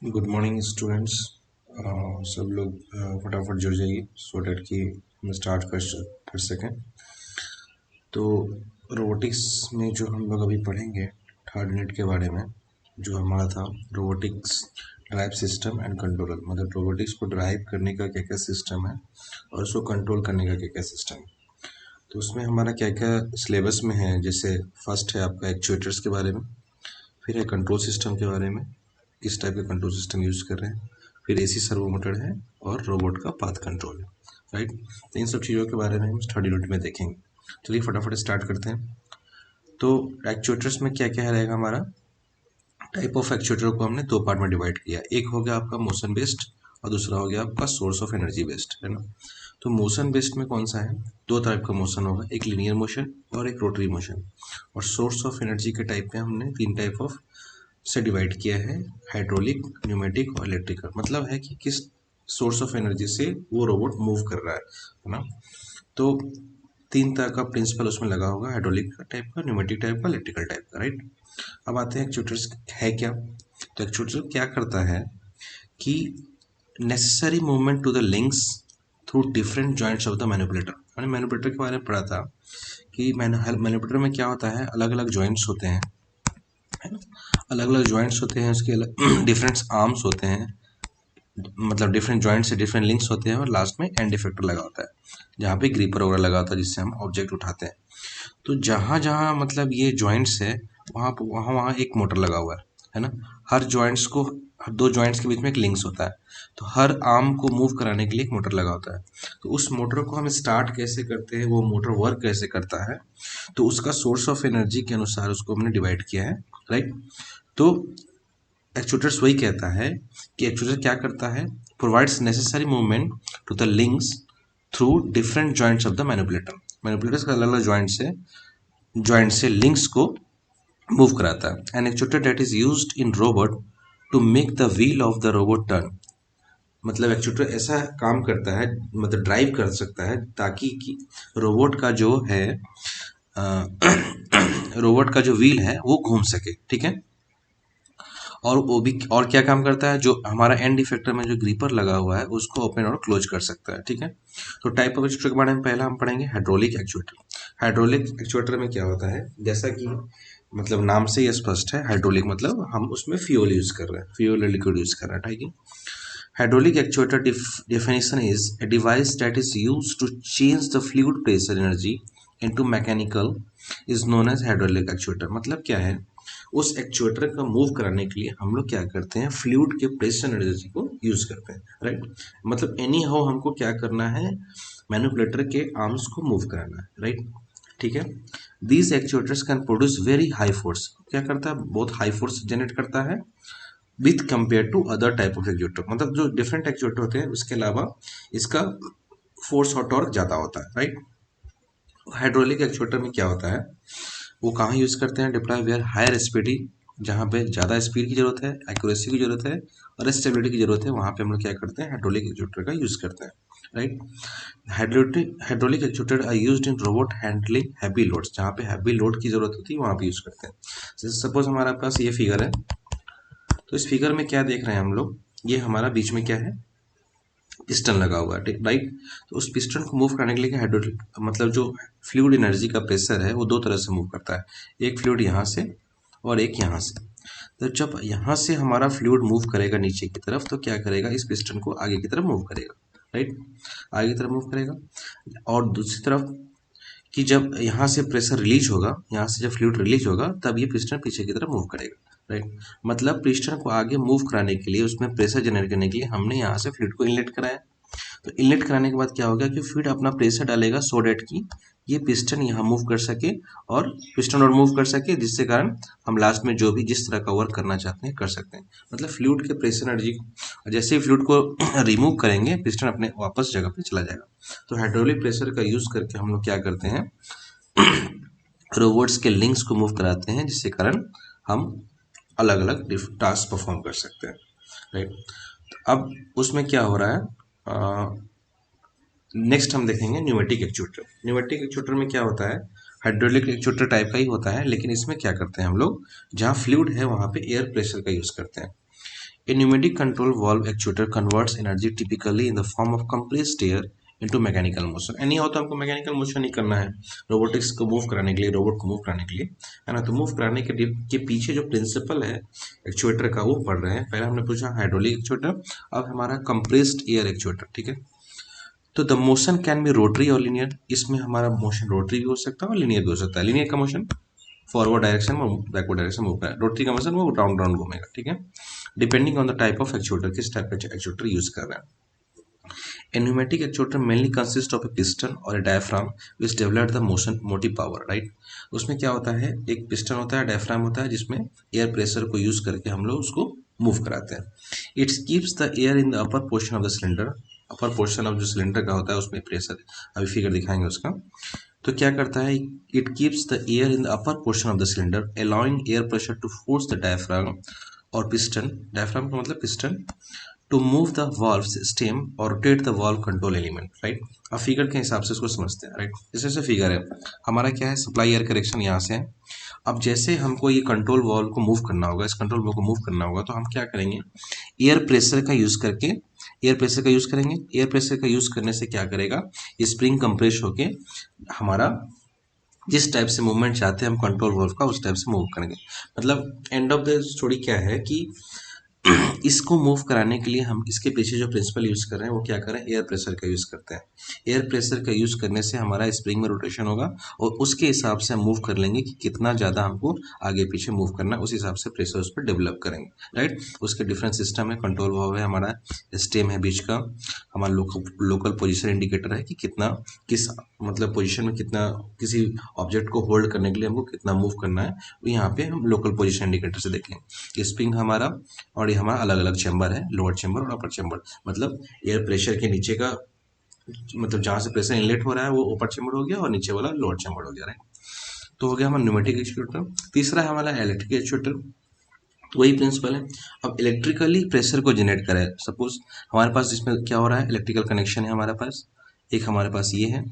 Good morning students. सब लोग फटाफट जुड़ जाइए सो डैट कि हम स्टार्ट कर सकें। तो रोबोटिक्स में जो हम लोग अभी पढ़ेंगे थर्ड यूनिट के बारे में, जो हमारा था robotics drive system and controller, मतलब रोबोटिक्स को ड्राइव करने का क्या क्या सिस्टम है और उसको कंट्रोल करने का क्या क्या सिस्टम है। तो उसमें हमारा क्या क्या सिलेबस में है, जैसे फर्स्ट है आपका एक्चुएटर्स के बारे में, फिर है कंट्रोल सिस्टम के बारे में, किस टाइप का कंट्रोल सिस्टम यूज़ कर रहे हैं, फिर एसी सर्वो मोटर है और रोबोट का पाथ कंट्रोल है। राइट, तो इन सब चीज़ों के बारे में हम थर्ड यूनिट में देखेंगे। चलिए फटाफट स्टार्ट करते हैं। तो एक्चुएटर्स में क्या क्या रहेगा हमारा, टाइप ऑफ एक्चुएटर को हमने दो पार्ट में डिवाइड किया। एक हो गया आपका मोशन बेस्ड और दूसरा हो गया आपका सोर्स ऑफ एनर्जी बेस्ड, है ना। तो मोशन बेस्ड में कौन सा है, दो टाइप का मोशन होगा, एक लीनियर मोशन और एक रोटरी मोशन। और सोर्स ऑफ एनर्जी के टाइप में हमने तीन टाइप ऑफ से डिवाइड किया है, हाइड्रोलिक, न्यूमेटिक और इलेक्ट्रिकल। मतलब है कि किस सोर्स ऑफ एनर्जी से वो रोबोट मूव कर रहा है ना। तो तीन तरह का प्रिंसिपल उसमें लगा होगा, हाइड्रोलिक टाइप का, न्यूमेटिक टाइप का, इलेक्ट्रिकल टाइप का। राइट, अब आते हैं एक्चुएटर्स है क्या। तो एक्चुएटर क्या करता है कि necessary movement to the links through different joints of the manipulator. मैंने मैनिपुलेटर के बारे में पढ़ा था कि मैनिपुलेटर में क्या होता है, अलग अलग जॉइंट्स होते हैं, है ना। अलग अलग जॉइंट्स होते हैं, उसके अलग डिफरेंट आर्म्स होते हैं, मतलब डिफरेंट जॉइंट से डिफरेंट लिंक्स होते हैं, और लास्ट में एंड इफेक्टर लगा होता है, जहाँ पे ग्रीपर वगैरह लगा होता है जिससे हम ऑब्जेक्ट उठाते हैं। तो जहाँ जहाँ मतलब ये जॉइंट्स है, वहाँ वहाँ वहाँ एक मोटर लगा हुआ है ना। हर जॉइंट्स को, हर दो जॉइंट्स के बीच में एक लिंक्स होता है, तो हर आर्म को मूव कराने के लिए एक मोटर लगा होता है। तो उस मोटर को हम स्टार्ट कैसे करते हैं, वो मोटर वर्क कैसे करता है, तो उसका सोर्स ऑफ एनर्जी के अनुसार उसको हमने डिवाइड किया है। राइट, तो एक्चुएटर्स वही कहता है कि एक्चुएटर क्या करता है, provides necessary movement to the links through different joints of the manipulator. Manipulators का अलग अलग जॉइंट से लिंक्स को मूव कराता है। An actuator that is used in robot to make the wheel of the robot turn. मतलब actuator ऐसा काम करता है, मतलब ड्राइव कर सकता है ताकि कि रोबोट का जो है रोबोट का जो व्हील है वो घूम सके, ठीक है। और वो भी और क्या काम करता है, जो हमारा एंड इफेक्टर में जो ग्रीपर लगा हुआ है उसको ओपन और क्लोज कर सकता है, ठीक है। तो टाइप ऑफ एक्चुएटर के बारे में पहला हम पढ़ेंगे हाइड्रोलिक एक्चुएटर। हाइड्रोलिक एक्चुएटर में क्या होता है, जैसा कि मतलब नाम से ही स्पष्ट है, हाइड्रोलिक मतलब हम उसमें फ्यूल यूज कर रहे हैं, फ्यूल लिक्विड यूज कर रहे हैं, ठीक है। Hydraulic actuator definition is a device that is used to change the fluid pressure energy into mechanical is known as hydraulic actuator। मतलब क्या है, उस एक्चुएटर का मूव कराने के लिए हम लोग क्या करते हैं, फ्लूइड के प्रेशर एनर्जी को यूज करते हैं। राइट, मतलब एनी हाउ हमको क्या करना है, मैनिपुलेटर के आर्म्स को मूव कराना है। राइट, ठीक है। These actuators can produce very high force, क्या करता है, बहुत हाई फोर्स जनरेट करता है with compare to other type of actuator. मतलब जो डिफरेंट एक्चुएटर होते हैं उसके अलावा इसका फोर्स और टॉर्क ज़्यादा होता है। राइट, हाइड्रोलिक एक्चुएटर में क्या होता है, वो कहाँ यूज़ करते हैं, डिप्लॉय वेयर हायर स्पीडी, जहाँ पे ज़्यादा स्पीड की जरूरत है, एक्यूरेसी की जरूरत है और स्टेबिलिटी की जरूरत है, वहाँ पे हम लोग क्या करते हैं, हाइड्रोलिक एक्चुएटर का यूज़ करते हैं। Right, hydraulic actuator are used in robot handling heavy loads, जहाँ पे हैवी लोड की जरूरत होती है वहाँ पे यूज़ करते हैं। सपोज हमारे पास ये फिगर है, तो इस फिगर में क्या देख रहे हैं हम लोग, ये हमारा बीच में क्या है, पिस्टन लगा हुआ है, राइट। तो उस पिस्टन को मूव करने के लिए हाइड्रोलिक मतलब जो फ्लूइड एनर्जी का प्रेशर है वो दो तरह से मूव करता है, एक फ्लूइड यहाँ से और एक यहाँ से। तो जब यहाँ से हमारा फ्लूइड मूव करेगा नीचे की तरफ, तो क्या करेगा, इस पिस्टन को आगे की तरफ मूव करेगा। राइट, आगे की तरफ मूव करेगा। और दूसरी तरफ कि जब यहाँ से प्रेशर रिलीज होगा, यहाँ से जब फ्लूइड रिलीज होगा, तब ये पिस्टन पीछे की तरफ मूव करेगा। राइट, मतलब पिस्टन को आगे मूव कराने के लिए, उसमें प्रेशर जनरेट करने के लिए हमने यहाँ से फ्लूइड को इनलेट कराया। तो इनलेट कराने के बाद क्या होगा कि फ्लूइड अपना प्रेशर डालेगा सो डैट कि ये पिस्टन यहाँ मूव कर सके और पिस्टन और मूव कर सके, जिससे कारण हम लास्ट में जो भी जिस तरह का वर्क करना चाहते हैं कर सकते हैं। मतलब फ्लूइड के प्रेशर एनर्जी, जैसे ही फ्लूइड को रिमूव करेंगे पिस्टन अपने वापस जगह पे चला जाएगा। तो हाइड्रोलिक प्रेशर का यूज करके हम लोग क्या करते हैं, रोबोट्स के लिंक्स को मूव कराते हैं, जिससे कारण हम अलग अलग टास्क परफॉर्म कर सकते हैं। राइट, तो अब उसमें क्या हो रहा है, नेक्स्ट हम देखेंगे न्यूमेटिक एक्चुएटर। न्यूमेटिक एक्चुएटर में क्या होता है, हाइड्रोलिक एक्चुएटर टाइप का ही होता है, लेकिन इसमें क्या करते हैं हम लोग, जहाँ फ्लूइड है वहाँ पे एयर प्रेशर का यूज़ करते हैं। A pneumatic control valve actuator converts energy typically in the form of compressed air into mechanical motion। यानी हो तो हमको मैकेनिकल मोशन ही करना है रोबोटिक्स को मूव कराने के लिए, रोबोट को मूव कराने के लिए, है ना। तो मूव कराने के पीछे जो प्रिंसिपल है एक्चुएटर का वो पढ़ रहे हैं। पहले हमने पूछा हाइड्रोलिक एक्चुएटर, अब हमारा कंप्रेस्ड एयर एक्चुएटर, ठीक है। तो the motion can be rotary और लीनियर, इसमें हमारा मोशन रोटरी भी हो सकता है और लीनियर भी हो सकता है। लीनियर का मोशन फॉरवर्ड डायरेक्शन में, बैकवर्ड डायरेक्शन मूव करें, रोटरी का मोशन वो राउंड राउंड घूमेगा, ठीक है। Depending on the type of actuator, किस टाइप का एक्चुएटर यूज कर रहे हैं। A pneumatic actuator mainly consists of a piston or a diaphragm which develop the motion motive power, right। उसमें क्या होता है, एक पिस्टन होता है, डायफ्राम होता है, जिसमें एयर प्रेशर को यूज करके हम लोग उसको मूव कराते हैं। It's keeps the air in the upper portion of the cylinder, upper portion of जो सिलेंडर का होता है उसमें प्रेशर, अभी फिगर दिखाएंगे उसका। तो क्या करता है, it keeps the air in the upper portion of the cylinder allowing air pressure to force the diaphragm और पिस्टन, डायफ्राम का मतलब piston, to move the valve stem और rotate the valve control element, right. अब figure के हिसाब से इसको समझते हैं, राइट। जैसे फिगर है हमारा, क्या है, सप्लाई एयर करेक्शन यहाँ से है। अब जैसे हमको ये कंट्रोल वाल्व को मूव करना होगा, इस कंट्रोल वाल्व को मूव करना होगा, तो हम क्या करेंगे, एयर प्रेशर का यूज करके, एयर प्रेशर का यूज करेंगे। एयर प्रेशर का यूज करने से क्या करेगा, ये स्प्रिंग कंप्रेस होके हमारा जिस टाइप से मूवमेंट चाहते हैं हम कंट्रोल वाल्व का, उस टाइप से मूव करेंगे। मतलब एंड ऑफ द स्टोरी क्या है कि इसको मूव कराने के लिए हम इसके पीछे जो प्रिंसिपल यूज कर रहे हैं वो क्या करें, एयर प्रेशर का यूज करते हैं। एयर प्रेशर का यूज करने से हमारा स्प्रिंग में रोटेशन होगा और उसके हिसाब से हम मूव कर लेंगे कि कितना ज़्यादा हमको आगे पीछे मूव करना है, उस हिसाब से प्रेशर उस पर डेवलप करेंगे, राइट। उसके डिफरेंट सिस्टम है, कंट्रोल वाल्व है, हमारा स्टेम है बीच का, हमारा लोकल पोजिशन इंडिकेटर है कि कितना, किस मतलब पोजिशन में कितना, किसी ऑब्जेक्ट को होल्ड करने के लिए हमको कितना मूव करना है, तो यहाँ पे हम लोकल पोजिशन इंडिकेटर से देखेंगे। स्प्रिंग हमारा, और ये हमारा अलग अलग चैम्बर है, लोअर चैम्बर और अपर चैम्बर, मतलब एयर प्रेशर के नीचे का, मतलब जहाँ से प्रेशर इनलेट हो रहा है वो अपर चैम्बर हो गया और नीचे वाला लोअर चैम्बर हो गया, राइट। तो हो गया हमारा न्यूमेटिक एक्चुएटर। तीसरा है हमारा इलेक्ट्रिक एक्चुएटर, वही प्रिंसिपल है। अब इलेक्ट्रिकली प्रेशर को जनरेट करें, सपोज हमारे पास जिसमें क्या हो रहा है, इलेक्ट्रिकल कनेक्शन है हमारे पास, एक हमारे पास ये है,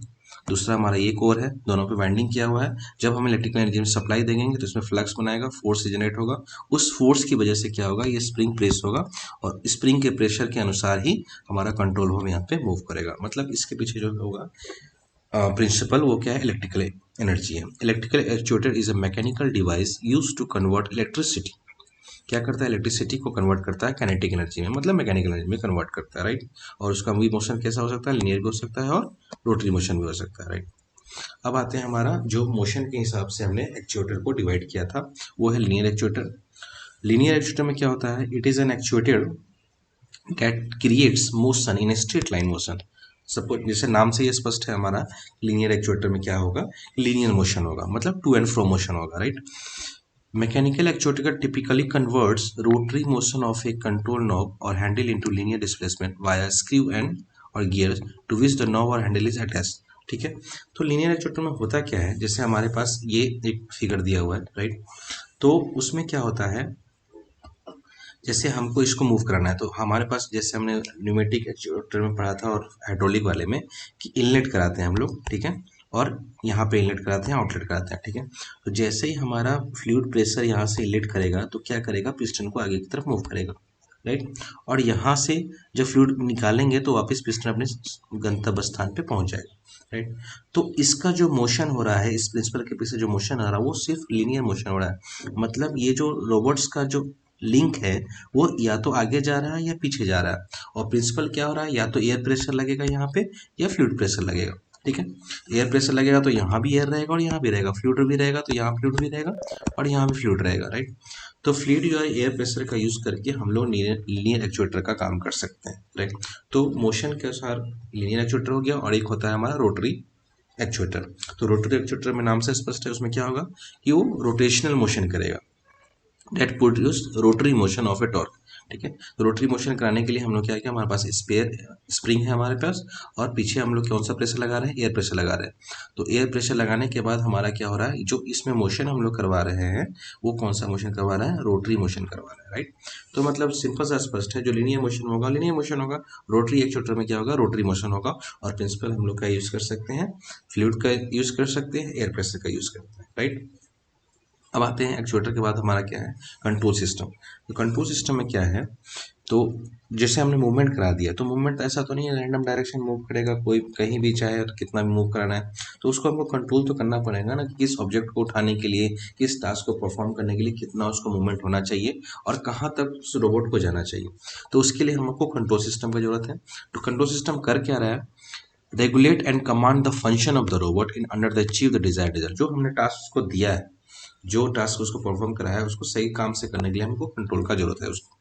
दूसरा हमारा ये कोर है, दोनों पे वाइंडिंग किया हुआ है। जब हम इलेक्ट्रिकल एनर्जी में सप्लाई देंगे तो इसमें फ्लक्स बनाएगा, फोर्स जनरेट होगा, उस फोर्स की वजह से क्या होगा, ये स्प्रिंग प्रेस होगा और स्प्रिंग के प्रेशर के अनुसार ही हमारा कंट्रोल होम यहाँ पे मूव करेगा। मतलब इसके पीछे जो होगा प्रिंसिपल वो क्या है, इलेक्ट्रिकल एनर्जी है। Electrical actuator is a mechanical device use to convert electricity, क्या करता है, इलेक्ट्रिसिटी को कन्वर्ट करता है काइनेटिक एनर्जी में, मतलब मैकेनिकल एनर्जी में कन्वर्ट करता है, राइट। और उसका भी मोशन कैसा हो सकता है, लीनियर भी हो सकता है और रोटरी मोशन भी हो सकता है, राइट। अब आते हैं हमारा जो मोशन के हिसाब से हमने एक्चुएटर को डिवाइड किया था, वो है लीनियर एक्चुएटर। लीनियर एक्चुएटर में क्या होता है, it is an actuator that creates motion in straight line motion. Suppose जैसे नाम से ये स्पष्ट है हमारा, लीनियर एक्चुएटर में क्या होगा, लीनियर मोशन होगा, मतलब टू एंड फ्रो मोशन होगा, right. Mechanical actuator typically converts rotary motion of a control knob or handle into linear displacement via screw end or gears to which the knob or handle is attached, ठीक है। तो linear actuator में होता क्या है, जैसे हमारे पास ये एक फिगर दिया हुआ है, राइट। तो उसमें क्या होता है, जैसे हमको इसको मूव कराना है तो हमारे पास, जैसे हमने न्यूमेटिक एक्चुएटर में पढ़ा था और हाइड्रोलिक वाले में, कि इनलेट कराते हैं हम लोग, ठीक है, और यहाँ पे इनलेट कराते हैं, आउटलेट कराते हैं, ठीक है। तो जैसे ही हमारा फ्लूइड प्रेशर यहाँ से इनलेट करेगा तो क्या करेगा, पिस्टन को आगे की तरफ मूव करेगा, राइट। और यहाँ से जब फ्लूइड निकालेंगे तो वापस पिस्टन अपने गंतव्य स्थान पे पहुँच जाएगा, राइट। तो इसका जो मोशन हो रहा है, इस प्रिंसिपल के पीछे जो मोशन आ रहा है वो सिर्फ लीनियर मोशन हो रहा है। मतलब ये जो रोबोट्स का जो लिंक है वो या तो आगे जा रहा है या पीछे जा रहा है, और प्रिंसिपल क्या हो रहा है, या तो एयर प्रेशर लगेगा यहाँ पे या फ्लूइड प्रेशर लगेगा, ठीक है। एयर प्रेशर लगेगा तो यहाँ भी एयर रहेगा और यहाँ भी रहेगा, फ्लूइड भी रहेगा तो यहाँ फ्लूइड भी रहेगा और यहाँ भी फ्लूइड रहेगा, राइट। तो फ्लूइड और एयर प्रेशर का यूज करके हम लोग लीनियर एक्चुएटर का काम कर सकते हैं, राइट। तो मोशन के अनुसार लीनियर एक्चुएटर हो गया, और एक होता है हमारा रोटरी एक्चुएटर। तो रोटरी एक्चुएटर में नाम से स्पष्ट है, उसमें क्या होगा कि वो रोटेशनल मोशन करेगा, that produce rotary motion of a torque, ठीक है। तो रोटरी मोशन कराने के लिए हम लोग क्या किया, हमारे पास स्प्रिंग है हमारे पास, और पीछे हम लोग कौन सा प्रेशर लगा रहे हैं, एयर प्रेशर लगा रहे हैं। तो एयर प्रेशर लगाने के बाद हमारा क्या हो रहा है, जो इसमें मोशन हम लोग करवा रहे हैं वो कौन सा मोशन करवा रहा है, रोटरी मोशन करवा रहा है, राइट। तो मतलब सिंपल सा स्पष्ट है, जो लीनियर मोशन होगा लीनियर मोशन होगा, रोटरी एक्चुएटर में क्या होगा, रोटरी मोशन होगा। और प्रिंसिपल हम लोग का यूज कर सकते हैं, फ्लूइड का यूज कर सकते हैं, एयर प्रेशर का यूज करते हैं, राइट। अब आते हैं एक्चुएटर के बाद हमारा क्या है, कंट्रोल सिस्टम। तो कंट्रोल सिस्टम में क्या है, तो जैसे हमने मूवमेंट करा दिया, तो मूवमेंट ऐसा तो नहीं है रैंडम डायरेक्शन मूव करेगा कोई कहीं भी, चाहे तो कितना भी मूव कराना है, तो उसको हमको कंट्रोल तो करना पड़ेगा ना कि किस ऑब्जेक्ट को उठाने के लिए, किस टास्क को परफॉर्म करने के लिए कितना उसको मूवमेंट होना चाहिए और कहाँ तक उस रोबोट को जाना चाहिए। तो उसके लिए हमको कंट्रोल सिस्टम की जरूरत है। तो कंट्रोल सिस्टम कर क्या रहा है, regulate and command the function of the robot in under the achieve the desired result. जो हमने टास्क उसको दिया है, जो टास्क उसको परफॉर्म कराया है, उसको सही काम से करने के लिए हमको कंट्रोल का जरूरत है उसको।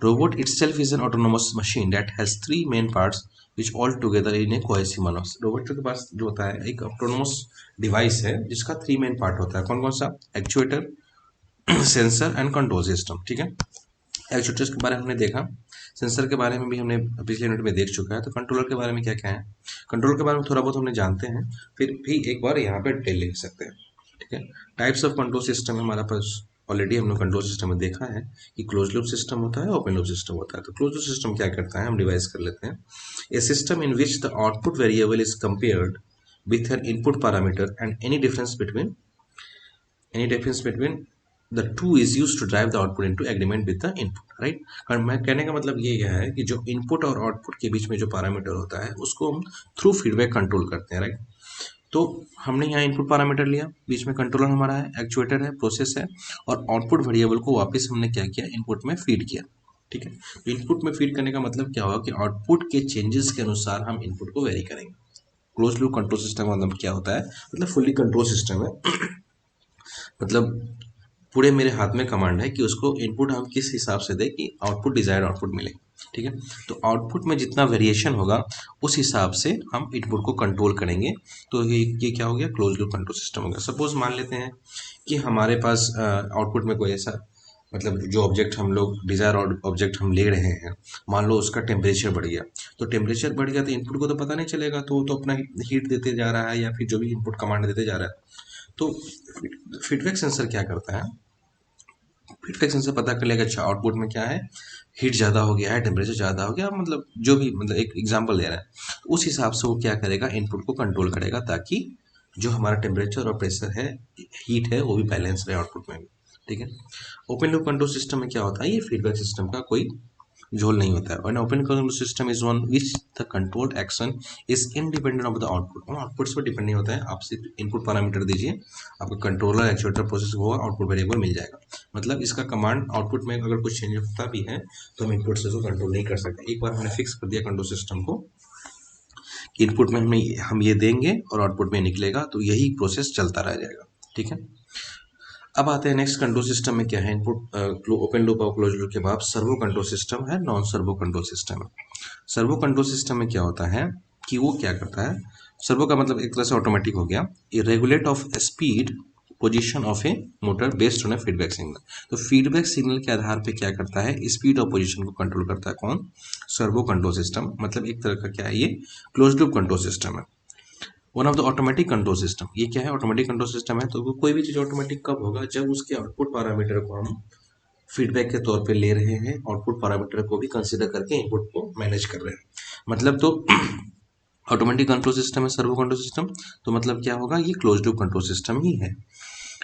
Robot itself is an autonomous machine that has three main parts which all together in a cohesive manner. Robot के पास जो होता है एक ऑटोनोमस डिवाइस है जिसका 3 मेन पार्ट होता है। कौन कौन सा, actuator, sensor and control system. ठीक है, एक्चुएटर्स के बारे में हमने देखा, सेंसर के बारे में भी हमने पिछले यूनिट में देख चुका है। तो कंट्रोलर के बारे में क्या क्या है, कंट्रोलर के बारे में थोड़ा बहुत हमने जानते हैं, फिर भी एक बार यहाँ पे डिटेल लिख सकते हैं। ठीक है, टाइप्स ऑफ कंट्रोल सिस्टम हमारे पास ऑलरेडी हमने कंट्रोल सिस्टम में देखा है कि क्लोज लूप सिस्टम होता है, ओपन लूप सिस्टम होता है। तो क्लोज लूप सिस्टम क्या करता है, हम डिवाइस कर लेते हैं, a system in which the output variable is compared with an input parameter and any difference between the two is used to drive the output into agreement with the input, right। कारण मैं कहने का मतलब ये है कि जो input और आउटपुट के बीच में जो पैरामीटर होता है उसको हम थ्रू फीडबैक कंट्रोल करते हैं, राइट। तो हमने यहाँ इनपुट पैरामीटर लिया, बीच में कंट्रोलर हमारा है, एक्चुएटर है, प्रोसेस है, और आउटपुट वेरिएबल को वापस हमने क्या किया, इनपुट में फीड किया। ठीक है, तो इनपुट में फीड करने का मतलब क्या होगा कि आउटपुट के चेंजेस के अनुसार हम इनपुट को वेरी करेंगे। क्लोज लूप कंट्रोल सिस्टम का मतलब क्या होता है, मतलब फुल्ली कंट्रोल सिस्टम है मतलब पूरे मेरे हाथ में कमांड है कि उसको इनपुट हम किस हिसाब से दें कि आउटपुट डिजायर्ड आउटपुट मिले। ठीक है, तो आउटपुट में जितना वेरिएशन होगा उस हिसाब से हम इनपुट को कंट्रोल करेंगे। तो ये क्या हो गया, क्लोज लूप कंट्रोल सिस्टम हो गया। सपोज मान लेते हैं कि हमारे पास आउटपुट में कोई ऐसा मतलब जो ऑब्जेक्ट हम लोग डिजायर ऑब्जेक्ट हम ले रहे हैं, मान लो उसका टेम्परेचर बढ़ गया, तो टेम्परेचर बढ़ गया तो इनपुट को तो पता नहीं चलेगा, तो वो तो अपना हीट देते जा रहा है या फिर जो भी इनपुट कमांड देते जा रहा है। तो फीडबैक सेंसर क्या करता है, फीडबैक सेंसर पता कर लेगा अच्छा आउटपुट में क्या है, हीट ज़्यादा हो गया है, टेम्परेचर ज़्यादा हो गया, मतलब जो भी मतलब एक एग्जांपल दे रहा है, उस हिसाब से वो क्या करेगा, इनपुट को कंट्रोल करेगा ताकि जो हमारा टेम्परेचर और प्रेशर है, हीट है, वो भी बैलेंस रहे आउटपुट में भी। ठीक है, ओपन लूप कंट्रोल सिस्टम में क्या होता है, ये फीडबैक सिस्टम का कोई झोल नहीं होता है। और open control system is one which the control action is independent of the output. और आउटपुट्स पर डिपेंड नहीं होता है, आप सिर्फ इनपुट पैरामीटर दीजिए, आपका कंट्रोलर एक्चुएटर प्रोसेस होगा, आउटपुट वेरिएबल मिल जाएगा। मतलब इसका कमांड आउटपुट में अगर कुछ चेंज होता भी है तो हम इनपुट से उसको कंट्रोल नहीं कर सकते। एक बार हमने फिक्स कर दिया कंट्रोल सिस्टम को, इनपुट में हम ये देंगे और आउटपुट में निकलेगा, तो यही प्रोसेस चलता रह जाएगा। ठीक है, अब आते हैं नेक्स्ट कंट्रोल सिस्टम में क्या है, इनपुट ओपन लूप और क्लोज लूप के बाद सर्वो कंट्रोल सिस्टम है, नॉन सर्वो कंट्रोल सिस्टम है। सर्वो कंट्रोल सिस्टम में क्या होता है कि वो क्या करता है, सर्वो का मतलब एक तरह से ऑटोमेटिक हो गया, ये regulate of speed position of A motor based on A feedback signal. तो फीडबैक सिग्नल के आधार पे क्या करता है, स्पीड और पोजीशन को कंट्रोल करता है कौन, सर्वो कंट्रोल सिस्टम। मतलब एक तरह का क्या है, ये क्लोज लूप कंट्रोल सिस्टम है। One of the automatic control system, ये क्या है, ऑटोमेटिक कंट्रोल सिस्टम है। तो कोई भी चीज़ ऑटोमेटिक कब होगा, जब उसके आउटपुट पैरामीटर को हम फीडबैक के तौर पे ले रहे हैं, आउटपुट पैरामीटर को भी कंसीडर करके इनपुट को मैनेज कर रहे हैं। मतलब तो ऑटोमेटिक कंट्रोल सिस्टम है सर्वो कंट्रोल सिस्टम, तो मतलब क्या होगा, ये क्लोज लूप कंट्रोल सिस्टम ही है।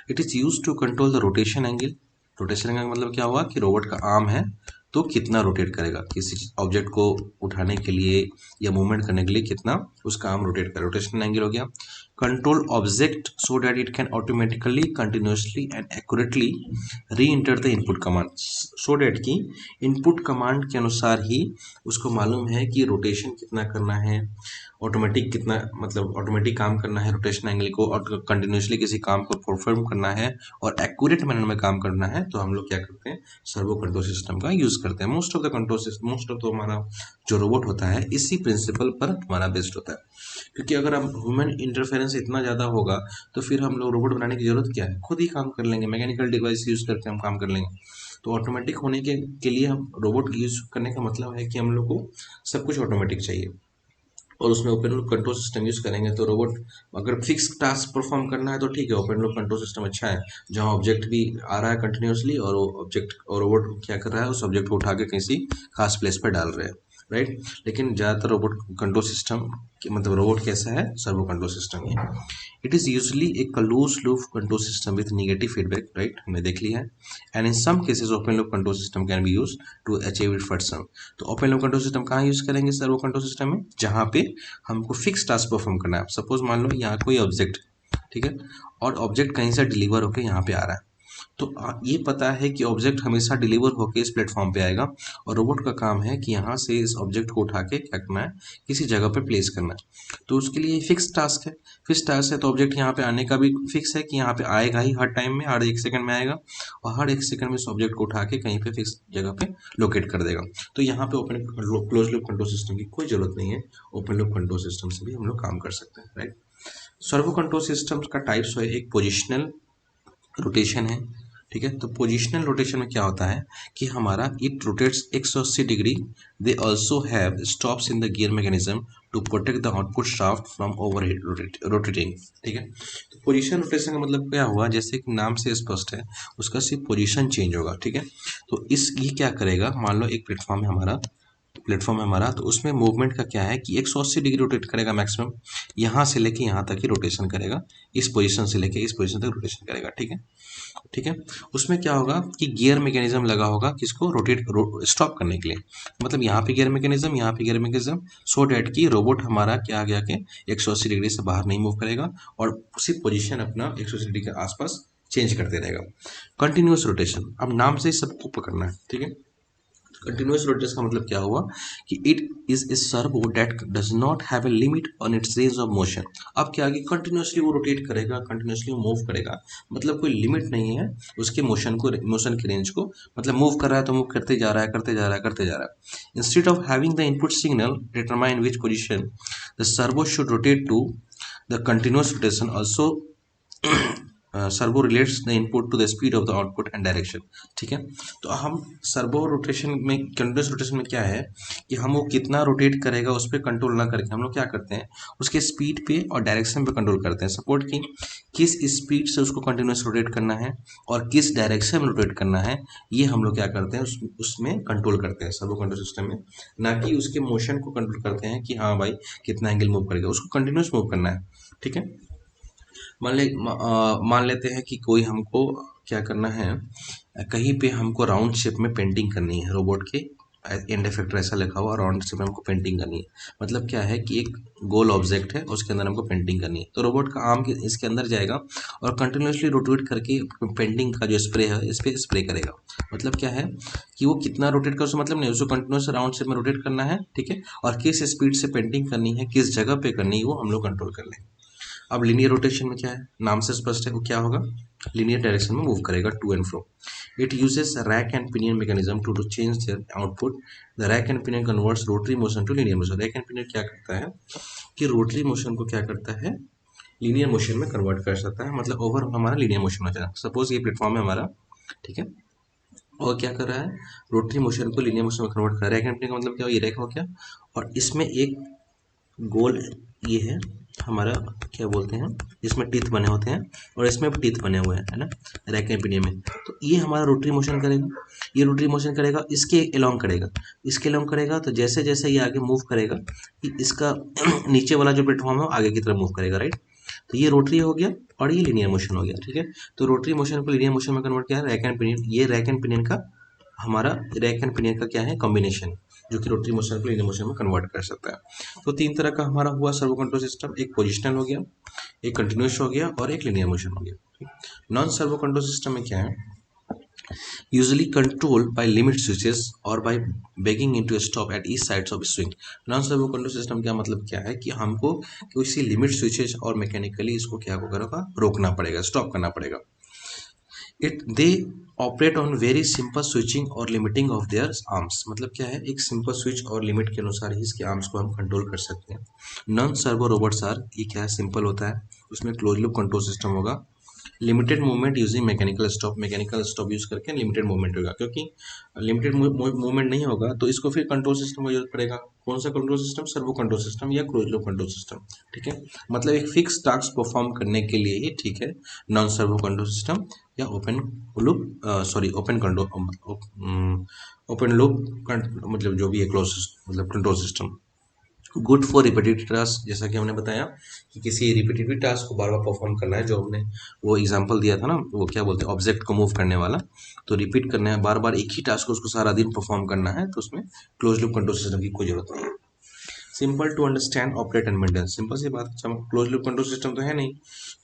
It is use to control the rotation angle. Rotation angle मतलब क्या हुआ कि रोबोट का आर्म है तो कितना रोटेट करेगा, किसी ऑब्जेक्ट को उठाने के लिए या मूवमेंट करने के लिए कितना उसका आर्म रोटेट करेगा, रोटेशन एंगल हो गया। Control object so that it can automatically continuously and accurately re enter the input command, so that कि इनपुट कमांड के अनुसार ही उसको मालूम है कि रोटेशन कितना करना है, ऑटोमेटिक कितना मतलब ऑटोमेटिक काम करना है रोटेशन एंगल को, और कंटिन्यूसली किसी काम को परफॉर्म करना है और एक्यूरेट मैनर में काम करना है, तो हम लोग क्या करते हैं, सर्वो कंट्रोल सिस्टम का यूज़ करते हैं। Most of the control system, most of तो हमारा जो रोबोट होता है इसी प्रिंसिपल पर हमारा बेस्ड होता है। क्योंकि अगर हम ह्यूमन इंटरफेरेंस इतना ज़्यादा होगा तो फिर हम लोग रोबोट बनाने की जरूरत क्या है, खुद ही काम कर लेंगे, मैकेनिकल डिवाइस यूज़ करके हम काम कर लेंगे। तो ऑटोमेटिक होने के लिए हम रोबोट यूज़ करने का मतलब है कि हम लोग को सब कुछ ऑटोमेटिक चाहिए, और उसमें open loop control system use करेंगे तो रोबोट अगर फिक्स टास्क परफॉर्म करना है तो ठीक है, ओपन लूप कंट्रोल सिस्टम अच्छा है, जहाँ ऑब्जेक्ट भी आ रहा है कंटिन्यूसली और वो ऑब्जेक्ट और रोबोट क्या कर रहा है, उस ऑब्जेक्ट को उठा के किसी खास प्लेस पर डाल रहे हैं। राइट। लेकिन ज़्यादातर रोबोट कंट्रोल सिस्टम मतलब रोबोट कैसा है, सर्वो कंट्रोल सिस्टम है। It is usually a close loop control system with negative feedback, right, हमने देख लिया है। And in some cases open loop control system can be use to achieve it for some. तो open loop control system कहाँ use करेंगे, servo control system में, जहाँ पे हमको फिक्स टास्क परफॉर्म करना है। सपोज मान लो यहाँ कोई ऑब्जेक्ट, ठीक है, और ऑब्जेक्ट कहीं से डिलीवर होकर यहाँ पे आ रहा है, तो ये पता है कि ऑब्जेक्ट हमेशा डिलीवर होकर इस प्लेटफॉर्म पे आएगा, और रोबोट का काम है कि यहाँ से इस ऑब्जेक्ट को उठा के क्या करना है, किसी जगह पे प्लेस करना है। तो उसके लिए फिक्स टास्क है, फिक्स टास्क है, तो ऑब्जेक्ट यहाँ पे आने का भी फिक्स है कि यहाँ पे आएगा ही, हर टाइम में, हर 1 सेकंड में आएगा, और हर 1 सेकंड में इस ऑब्जेक्ट को उठा के कहीं पे फिक्स जगह पे लोकेट कर देगा। तो यहाँ पे open close loop control system की कोई जरूरत नहीं है, ओपन लूप कंट्रोल सिस्टम से भी हम लोग काम कर सकते हैं, राइट। सर्वो कंट्रोल सिस्टम का टाइप्स है, एक पोजिशनल रोटेशन है, ठीक है। तो पोजिशनल रोटेशन में क्या होता है कि हमारा it rotates 180 degree. They also have stops in the gear mechanism to protect the output shaft from overhead rotating, ठीक है। तो पोजीशन रोटेशन का मतलब क्या हुआ, जैसे कि नाम से स्पष्ट है, उसका सिर्फ पोजीशन चेंज होगा, ठीक है। तो इस ये क्या करेगा, मान लो एक प्लेटफॉर्म है हमारा, तो उसमें मूवमेंट का क्या है कि 180 डिग्री रोटेट करेगा मैक्सिमम, यहाँ से लेके यहाँ तक ही रोटेशन करेगा, इस पोजीशन से लेके इस पोजीशन तक रोटेशन करेगा, ठीक है, ठीक है। उसमें क्या होगा कि गियर मैकेनिज्म लगा होगा किसको स्टॉप करने के लिए, मतलब यहाँ पे गियर मैकेनिज्म, यहाँ पे गियर मैकेनिज्म, सो डैट कि रोबोट हमारा क्या गया के 180 डिग्री से बाहर नहीं मूव करेगा, और उसी पोजीशन अपना 180 डिग्री के आसपास चेंज करते रहेगा। कंटिन्यूस रोटेशन, अब नाम से ही सबको पकड़ना है, ठीक है। कंटिन्यूस रोटेशन का मतलब क्या हुआ कि it is a servo that does not have a limit on it's range of motion. अब क्या कि कंटिन्यूसली वो रोटेट करेगा, कंटिन्यूसली मूव करेगा, मतलब कोई लिमिट नहीं है उसके मोशन की रेंज को, मतलब मूव कर रहा है तो मूव करते जा रहा है, करते जा रहा है, करते जा रहा है। Instead of having the input signal determine which position the servo should rotate to, the continuous rotation also servo relates the input to the speed of the output and direction, ठीक है। तो हम सर्वो रोटेशन में, continuous rotation में क्या है कि हम वो कितना रोटेट करेगा उस पर कंट्रोल ना करके हम लोग क्या करते हैं, उसके स्पीड पे और डायरेक्शन पे कंट्रोल करते हैं। सपोर्ट की किस स्पीड से उसको कंटिन्यूस रोटेट करना है और किस डायरेक्शन में रोटेट करना है, ये हम लोग क्या करते हैं उसमें कंट्रोल करते हैं सर्वो कंट्रोल सिस्टम में, ना कि उसके मोशन को कंट्रोल करते हैं कि हाँ भाई कितना एंगल मूव करेगा, उसको कंटिन्यूस मूव करना है, ठीक है। मान लेते हैं कि कोई हमको क्या करना है, कहीं पे हमको राउंड शेप में पेंटिंग करनी है रोबोट के, एंड इफेक्टर ऐसा लिखा हुआ, राउंड शेप में हमको पेंटिंग करनी है। मतलब क्या है कि एक गोल ऑब्जेक्ट है, उसके अंदर हमको पेंटिंग करनी है, तो रोबोट का आर्म इसके अंदर जाएगा और कंटिन्यूसली रोटेट करके पेंटिंग का जो स्प्रे है इस पर स्प्रे करेगा। मतलब क्या है कि वो कितना रोटेट कर, उसको मतलब नहीं, उसको कंटिन्यूस राउंड शेप में रोटेट करना है, ठीक है, और किस स्पीड से पेंटिंग करनी है, किस जगह पे करनी है, वो हम लोग कंट्रोल कर लें। अब लीनियर रोटेशन में क्या है, नाम से स्पष्ट है, वो क्या होगा, लीनियर डायरेक्शन में मूव करेगा to and fro. It uses rack and pinion mechanism to change their output. The rack and pinion converts rotary motion to linear motion. Rack and pinion क्या करता है कि रोटरी मोशन को क्या करता है, लीनियर मोशन में कन्वर्ट कर सकता है, मतलब ओवर हमारा लीनियर मोशन हो जाएगा। सपोज ये प्लेटफॉर्म है हमारा, ठीक है, और क्या कर रहा है, रोटरी मोशन को लीनियर मोशन में कन्वर्ट कर रहा है। रैक एंड पिनियन का मतलब क्या, ये रैक हो गया, और इसमें एक गोल ये है हमारा, क्या बोलते हैं, जिसमें टीथ बने होते हैं, और इसमें भी टीथ बने हुए हैं, है ना, रैक एंड पिनियन में। तो ये हमारा रोटरी मोशन करेगा, ये रोटरी मोशन करेगा, इसके अलोंग करेगा, इसके अलोंग करेगा, तो जैसे जैसे ये आगे मूव करेगा कि इसका नीचे वाला जो प्लेटफॉर्म है वो आगे की तरफ मूव करेगा, राइट। तो ये रोटरी हो गया और ये लीनियर मोशन हो गया, ठीक है। तो रोटरी मोशन को लीनियर मोशन में कन्वर्ट किया रैक एंड पिनियन, ये रैक एंड पिनियन का हमारा, रैक एंड पिनियन का क्या है, कॉम्बिनेशन, जो कि रोटरी मोशन को लीनियर मोशन में कन्वर्ट कर सकता है। तो 3 तरह का हमारा हुआ सर्वो कंट्रोल सिस्टम, एक पोजिशनल हो गया, एक कंटिन्यूस हो गया, और एक लीनियर मोशन हो गया। नॉन सर्वो कंट्रोल सिस्टम में क्या है, usually control by limit switches और by begging into a stop at each sides of swing। Non servo control system का मतलब क्या है कि हमको किसी लिमिट स्विचेस और मैकेनिकली इसको क्या होगा, रोकना पड़ेगा, स्टॉप करना पड़ेगा। It they operate on very simple switching और लिमिटिंग ऑफ देयर आर्म्स। मतलब क्या है, एक सिंपल स्विच और लिमिट के अनुसार ही इसके आर्म्स को हम कंट्रोल कर सकते हैं। नॉन सर्वो रोबोट्स आर, ये क्या है, सिंपल होता है, उसमें क्लोज लूप कंट्रोल सिस्टम होगा, limited movement using mechanical stop use करके लिमिटेड मूवमेंट होगा, क्योंकि लिमिटेड मूवमेंट नहीं होगा तो इसको फिर कंट्रोल सिस्टम का जरूरत पड़ेगा। कौन सा control system? Servo control system या क्लोज लूप कंट्रोल सिस्टम। ठीक है, मतलब एक फिक्स टास्क परफॉर्म करने के लिए ही ठीक है नॉन सर्वो कंट्रोल सिस्टम या open loop open control open loop मतलब जो भी है क्लोज मतलब control system. Good for repetitive task, जैसा कि हमने बताया कि किसी रिपीटेटिव टास्क को बार बार परफॉर्म करना है, जो हमने वो एग्जांपल दिया था ना, वो क्या बोलते हैं, ऑब्जेक्ट को मूव करने वाला। तो रिपीट करना है बार बार एक ही टास्क को, उसको सारा दिन परफॉर्म करना है, तो उसमें क्लोज लूप कंट्रोल सिस्टम की कोई जरूरत नहीं है। Simple to understand, operate and maintain, simple सी बात है, क्लोज लूप कंट्रोल सिस्टम तो है नहीं,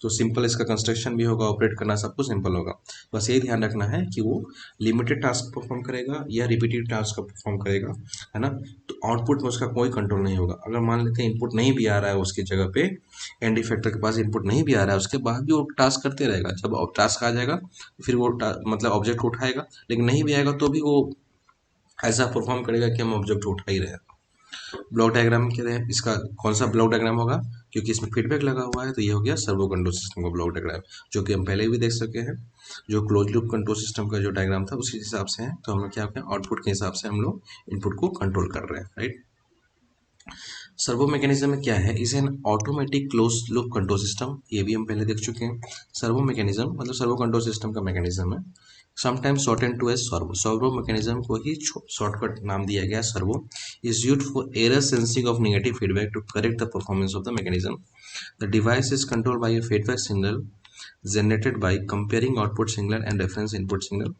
तो सिंपल इसका कंस्ट्रक्शन भी होगा, ऑपरेट करना सब कुछ सिंपल होगा। बस ये ध्यान रखना है कि वो लिमिटेड टास्क परफॉर्म करेगा या रिपीटेड टास्क परफॉर्म करेगा, है ना। तो आउटपुट में उसका कोई कंट्रोल नहीं होगा। अगर मान लेते हैं इनपुट नहीं भी आ रहा है उसकी जगह पे, एंड इफेक्टर के पास इनपुट नहीं भी आ रहा है, उसके बाद भी वो टास्क करते रहेगा। जब टास्क आ जाएगा फिर वो मतलब ऑब्जेक्ट को उठाएगा, लेकिन नहीं भी आएगा तो भी वो ऐसा परफॉर्म करेगा कि हम ऑब्जेक्ट उठा ही रहे हैं। ब्लॉक डायग्राम क्या है इसका, कौन सा ब्लॉक डायग्राम होगा, क्योंकि इसमें फीडबैक लगा हुआ है, तो ये हो गया सर्वो कंट्रोल सिस्टम का ब्लॉक डायग्राम, जो कि हम पहले भी देख सके हैं। जो क्लोज लूप कंट्रोल सिस्टम का जो डायग्राम था उसी हिसाब से है, तो हम लोग क्या किया, आउटपुट के हिसाब से हम लोग इनपुट को कंट्रोल कर रहे हैं, राइट। सर्वो मैकेनिज्म में क्या है, इसे an automatic close loop control system, ये भी हम पहले देख चुके हैं। सर्वो मैकेनिज्म मतलब सर्वो कंट्रोल सिस्टम का मैकेनिज्म है, sometimes shorten to as servo. Servo mechanism को ही शॉर्टकट नाम दिया गया servo. Is used for error sensing of negative feedback to correct the performance of the mechanism. The device is controlled by a feedback signal generated by comparing output signal and reference input signal.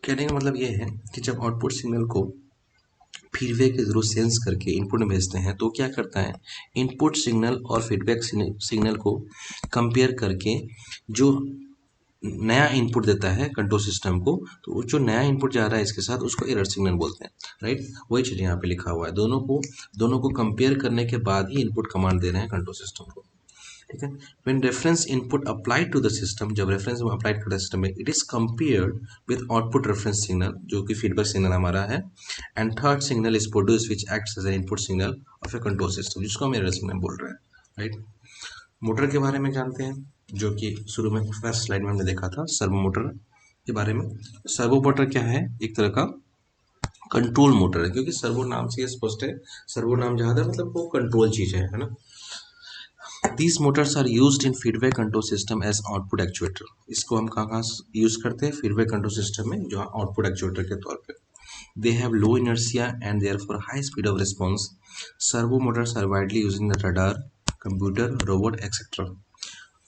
कहने का मतलब ये है कि जब output signal को feedback के through sense करके इनपुट में भेजते हैं, तो क्या करता है, इनपुट सिग्नल और फीडबैक सिग्नल को कंपेयर करके जो नया इनपुट देता है कंट्रोल सिस्टम को, तो वो जो नया इनपुट जा रहा है इसके साथ, उसको एरर सिग्नल बोलते हैं, राइट। वही चीज़ यहाँ पे लिखा हुआ है, दोनों को कंपेयर करने के बाद ही इनपुट कमांड दे रहे हैं कंट्रोल सिस्टम को, ठीक है। When reference input applied to the system, जब रेफरेंस में अप्लाइड करता है सिस्टम में, it is compared with output reference signal, जो कि फीडबैक सिग्नल हमारा है, and third signal is produce which acts as an input signal of a control system, जिसको हम एरर सिग्नल बोल रहे हैं, राइट। मोटर के बारे में जानते हैं, जो कि शुरू में फर्स्ट स्लाइड में हमने देखा था सर्वो मोटर के बारे में। सर्वो मोटर क्या है, एक तरह का कंट्रोल मोटर है, क्योंकि सर्वो नाम से ये स्पष्ट है, सर्वो नाम जहाँ था मतलब वो कंट्रोल चीज है ना। These motors are used in feedback control system as output actuator। इसको हम कहाँ यूज करते हैं, फीडबैक कंट्रोल सिस्टम में, जो आउटपुट एक्चुएटर के तौर पे। They have low inertia and therefore high speed of response. Servo motors are widely used in the radar, computer, robot, etc.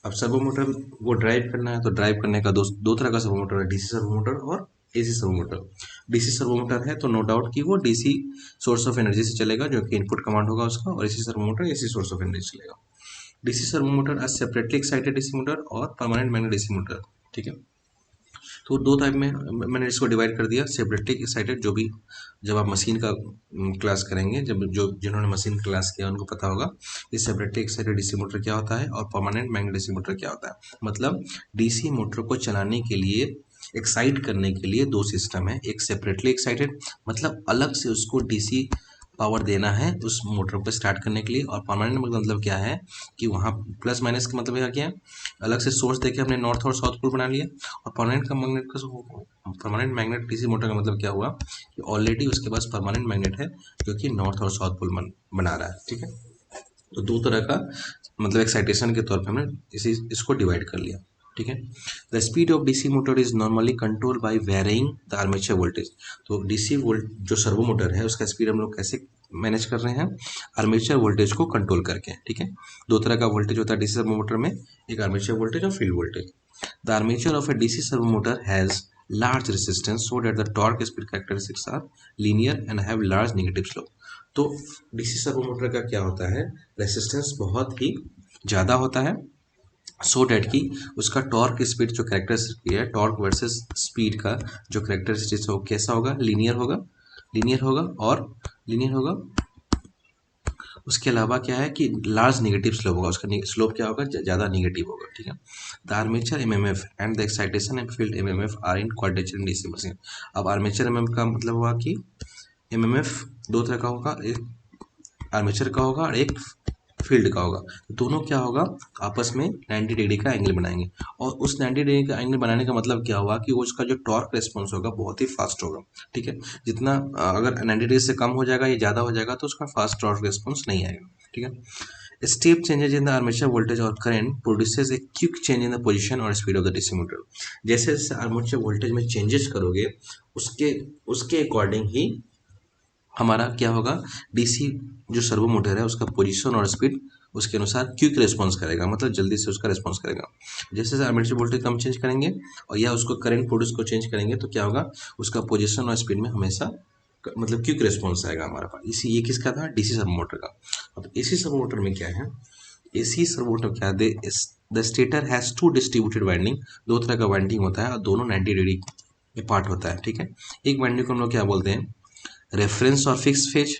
अब सर्वो मोटर वो ड्राइव करना है, तो ड्राइव करने का दो तरह का सर्वो मोटर है, डीसी सर्वो मोटर और AC servo motor. DC servo motor है तो नो डाउट कि वो डीसी सोर्स ऑफ एनर्जी से चलेगा, जो कि इनपुट कमांड होगा उसका, और AC servo motor AC source of energy चलेगा। DC servo motor are separately excited DC motor और परमानेंट मैग्नेट डीसी मोटर, ठीक है। तो दो टाइप में मैंने इसको डिवाइड कर दिया, सेपरेटली एक्साइटेड, जो भी जब आप मशीन का क्लास करेंगे, जब जो जिन्होंने मशीन क्लास किया उनको पता होगा कि सेपरेटली एक्साइटेड डीसी मोटर क्या होता है और परमानेंट मैग्नेट डीसी मोटर क्या होता है। मतलब डीसी मोटर को चलाने के लिए, एक्साइट करने के लिए दो सिस्टम है, एक सेपरेटली एक्साइटेड मतलब अलग से उसको डीसी पावर देना है उस मोटर को स्टार्ट करने के लिए, और परमानेंट मतलब क्या है कि वहाँ प्लस माइनस का मतलब क्या है, अलग से सोर्स देके हमने नॉर्थ और साउथ पोल बना लिया। और परमानेंट मैग्नेट डीसी मोटर का मतलब क्या हुआ कि ऑलरेडी उसके पास परमानेंट मैग्नेट है जो कि नॉर्थ और साउथ पोल बना रहा है, ठीक है। तो दो तरह का मतलब एक्साइटेशन के तौर पे हमने इसको डिवाइड कर लिया, ठीक है। The speed of DC motor is normally control by varying the armature voltage. तो डीसी वोल्ट जो सर्वो मोटर है उसका स्पीड हम लोग कैसे मैनेज कर रहे हैं, आर्मेचर वोल्टेज को कंट्रोल करके, ठीक है। दो तरह का वोल्टेज होता है डीसी सर्वो मोटर में, एक आर्मेचर वोल्टेज और field voltage. The armature of A DC servo motor has large resistance so that the torque speed characteristics are linear and have large negative slope। तो DC servo motor का क्या होता है, resistance बहुत ही ज़्यादा होता है, सो डैट कि उसका टॉर्क स्पीड जो कैरेक्टरिस्टिक है, टॉर्क वर्सेस स्पीड का जो कैरेक्टरिस्टिक्स है वो कैसा होगा, लीनियर होगा, लीनियर होगा। उसके अलावा क्या है कि लार्ज नेगेटिव स्लोप होगा, उसका स्लोप क्या होगा, ज़्यादा नेगेटिव होगा, ठीक है। The armature MMF and the excitation and field MMF are in quadrature in DC machine. अब आर्मेचर एमएमएफ का मतलब हुआ कि एमएमएफ दो तरह का होगा, एक आर्मेचर का होगा और एक फील्ड का होगा। तो दोनों क्या होगा, आपस में 90 डिग्री का एंगल बनाएंगे। और उस 90 डिग्री का एंगल बनाने का मतलब क्या हुआ कि उसका जो टॉर्क रिस्पॉन्स होगा बहुत ही फास्ट होगा। ठीक है, जितना अगर 90 डिग्री से कम हो जाएगा या ज़्यादा हो जाएगा तो उसका फास्ट टॉर्क रिस्पॉन्स नहीं आएगा। ठीक है, step changes in the armature voltage और current produces a quick change in the position और speed of the DC motor. जैसे जैसे आर्मेचर वोल्टेज में चेंजेस करोगे उसके उसके अकॉर्डिंग ही हमारा क्या होगा, डीसी जो सर्वो मोटर है उसका पोजीशन और स्पीड उसके अनुसार क्विक रिस्पॉन्स करेगा, मतलब जल्दी से उसका रिस्पॉन्स करेगा। जैसे जैसे आर्मेचर वोल्टेज हम चेंज करेंगे और या उसको करंट प्रोड्यूस को चेंज करेंगे तो क्या होगा, उसका पोजीशन और स्पीड में हमेशा मतलब क्विक रिस्पॉन्स आएगा हमारे पास। इसी ये किसका था, डीसी सर्वो मोटर का। अब एसी सर्वो मोटर में क्या है, एसी सर्वो मोटर क्या है, the stator has two distributed winding, दो तरह का वाइंडिंग होता है और दोनों 90 डिग्री के पार्ट होता है। ठीक है, एक वाइंडिंग को हम लोग क्या बोलते हैं, रेफरेंस और फिक्स फेज,